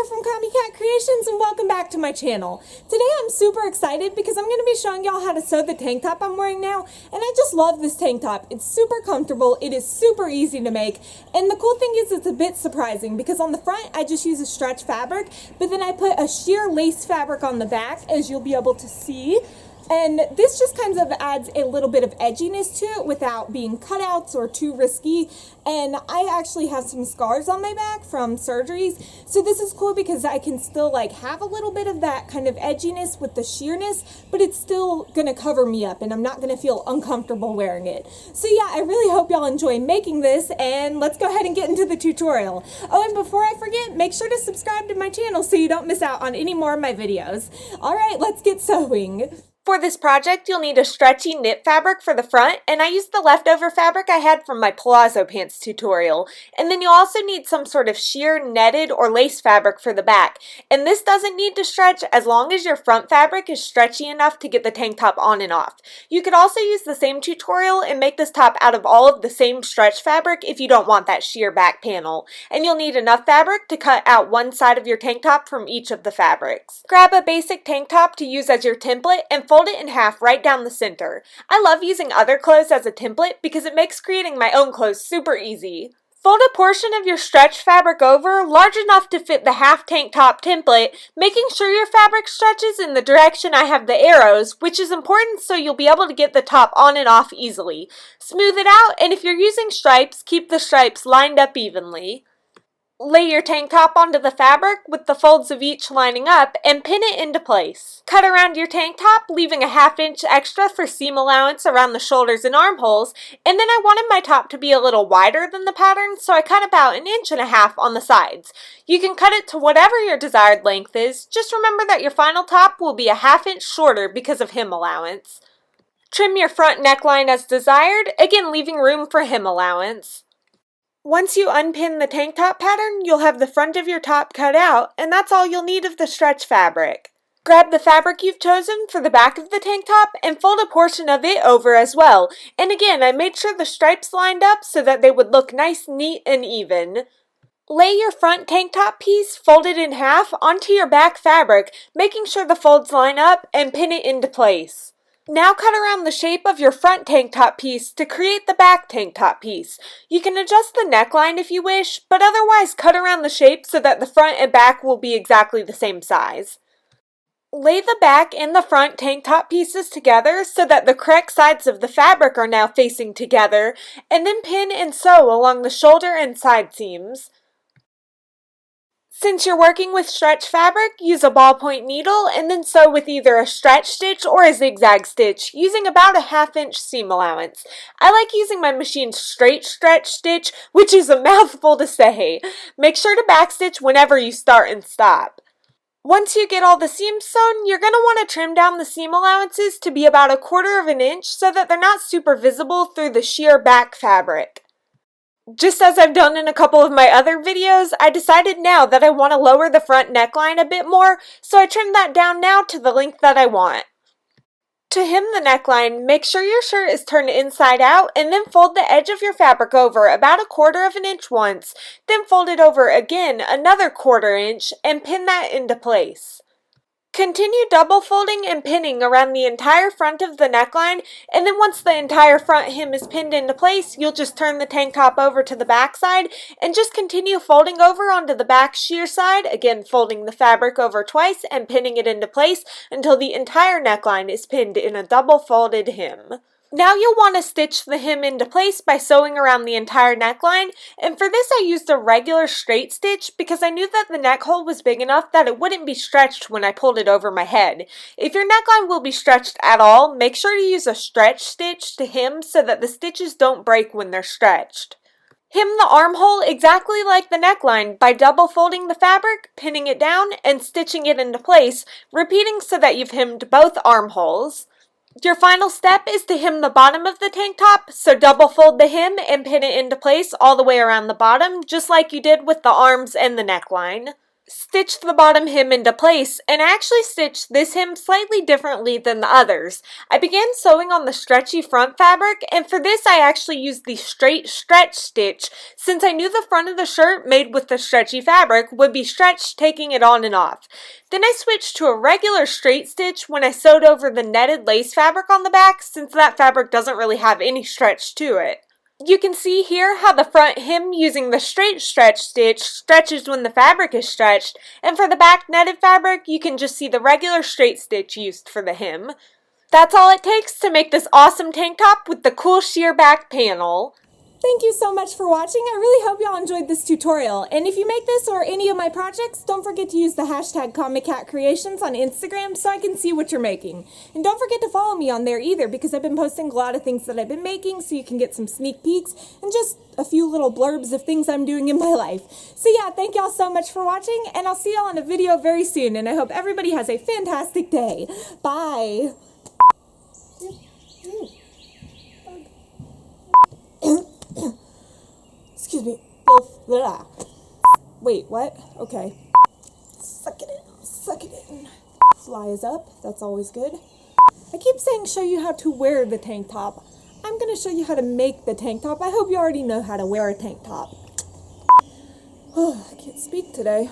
here from Copycat Creations and welcome back to my channel. Today I'm super excited because I'm going to be showing y'all how to sew the tank top I'm wearing now, and I just love this tank top. It's super comfortable, it is super easy to make, and the cool thing is it's a bit surprising because on the front I just use a stretch fabric, but then I put a sheer lace fabric on the back, as you'll be able to see. And this just kind of adds a little bit of edginess to it without being cutouts or too risky. And I actually have some scars on my back from surgeries. So this is cool because I can still like have a little bit of that kind of edginess with the sheerness, but it's still gonna cover me up and I'm not gonna feel uncomfortable wearing it. So yeah, I really hope y'all enjoy making this, and let's go ahead and get into the tutorial. Oh, and before I forget, make sure to subscribe to my channel so you don't miss out on any more of my videos. All right, let's get sewing. For this project, you'll need a stretchy knit fabric for the front, and I used the leftover fabric I had from my palazzo pants tutorial. And then you'll also need some sort of sheer netted or lace fabric for the back. And this doesn't need to stretch as long as your front fabric is stretchy enough to get the tank top on and off. You could also use the same tutorial and make this top out of all of the same stretch fabric if you don't want that sheer back panel. And you'll need enough fabric to cut out one side of your tank top from each of the fabrics. Grab a basic tank top to use as your template and fold it in half right down the center. I love using other clothes as a template because it makes creating my own clothes super easy. Fold a portion of your stretch fabric over large enough to fit the half tank top template, making sure your fabric stretches in the direction I have the arrows, which is important so you'll be able to get the top on and off easily. Smooth it out, and if you're using stripes, keep the stripes lined up evenly. Lay your tank top onto the fabric with the folds of each lining up and pin it into place. Cut around your tank top, leaving a ½ inch extra for seam allowance around the shoulders and armholes, and then I wanted my top to be a little wider than the pattern, so I cut about 1.5 inches on the sides. You can cut it to whatever your desired length is, just remember that your final top will be a ½ inch shorter because of hem allowance. Trim your front neckline as desired, again leaving room for hem allowance. Once you unpin the tank top pattern, you'll have the front of your top cut out, and that's all you'll need of the stretch fabric. Grab the fabric you've chosen for the back of the tank top and fold a portion of it over as well. And again, I made sure the stripes lined up so that they would look nice, neat, and even. Lay your front tank top piece folded in half onto your back fabric, making sure the folds line up, and pin it into place. Now cut around the shape of your front tank top piece to create the back tank top piece. You can adjust the neckline if you wish, but otherwise cut around the shape so that the front and back will be exactly the same size. Lay the back and the front tank top pieces together so that the correct sides of the fabric are now facing together, and then pin and sew along the shoulder and side seams. Since you're working with stretch fabric, use a ballpoint needle and then sew with either a stretch stitch or a zigzag stitch, using about a ½ inch seam allowance. I like using my machine's straight stretch stitch, which is a mouthful to say. Make sure to backstitch whenever you start and stop. Once you get all the seams sewn, you're going to want to trim down the seam allowances to be about 1/4 inch so that they're not super visible through the sheer back fabric. Just as I've done in a couple of my other videos, I decided now that I want to lower the front neckline a bit more, so I trimmed that down now to the length that I want. To hem the neckline, make sure your shirt is turned inside out and then fold the edge of your fabric over about 1/4 inch once, then fold it over again another 1/4 inch and pin that into place. Continue double folding and pinning around the entire front of the neckline, and then once the entire front hem is pinned into place, you'll just turn the tank top over to the back side and just continue folding over onto the back sheer side, again folding the fabric over twice and pinning it into place until the entire neckline is pinned in a double folded hem. Now you'll want to stitch the hem into place by sewing around the entire neckline, and for this I used a regular straight stitch because I knew that the neck hole was big enough that it wouldn't be stretched when I pulled it over my head. If your neckline will be stretched at all, make sure to use a stretch stitch to hem so that the stitches don't break when they're stretched. Hem the armhole exactly like the neckline by double folding the fabric, pinning it down, and stitching it into place, repeating so that you've hemmed both armholes. Your final step is to hem the bottom of the tank top, so double fold the hem and pin it into place all the way around the bottom, just like you did with the arms and the neckline. stitched the bottom hem into place, and I actually stitched this hem slightly differently than the others. I began sewing on the stretchy front fabric, and for this I actually used the straight stretch stitch since I knew the front of the shirt made with the stretchy fabric would be stretched taking it on and off. Then I switched to a regular straight stitch when I sewed over the netted lace fabric on the back since that fabric doesn't really have any stretch to it. You can see here how the front hem using the straight stretch stitch stretches when the fabric is stretched, and for the back netted fabric you can just see the regular straight stitch used for the hem. That's all it takes to make this awesome tank top with the cool sheer back panel. Thank you so much for watching. I really hope y'all enjoyed this tutorial. And if you make this or any of my projects, don't forget to use the hashtag ComicCatCreations on Instagram so I can see what you're making. And don't forget to follow me on there either because I've been posting a lot of things that I've been making so you can get some sneak peeks and just a few little blurbs of things I'm doing in my life. So yeah, thank y'all so much for watching and I'll see y'all in a video very soon and I hope everybody has a fantastic day. Bye! Excuse me. Wait, what? Okay. Suck it in. Suck it in. Fly is up. That's always good. I keep saying show you how to wear the tank top. I'm going to show you how to make the tank top. I hope you already know how to wear a tank top. Oh, I can't speak today.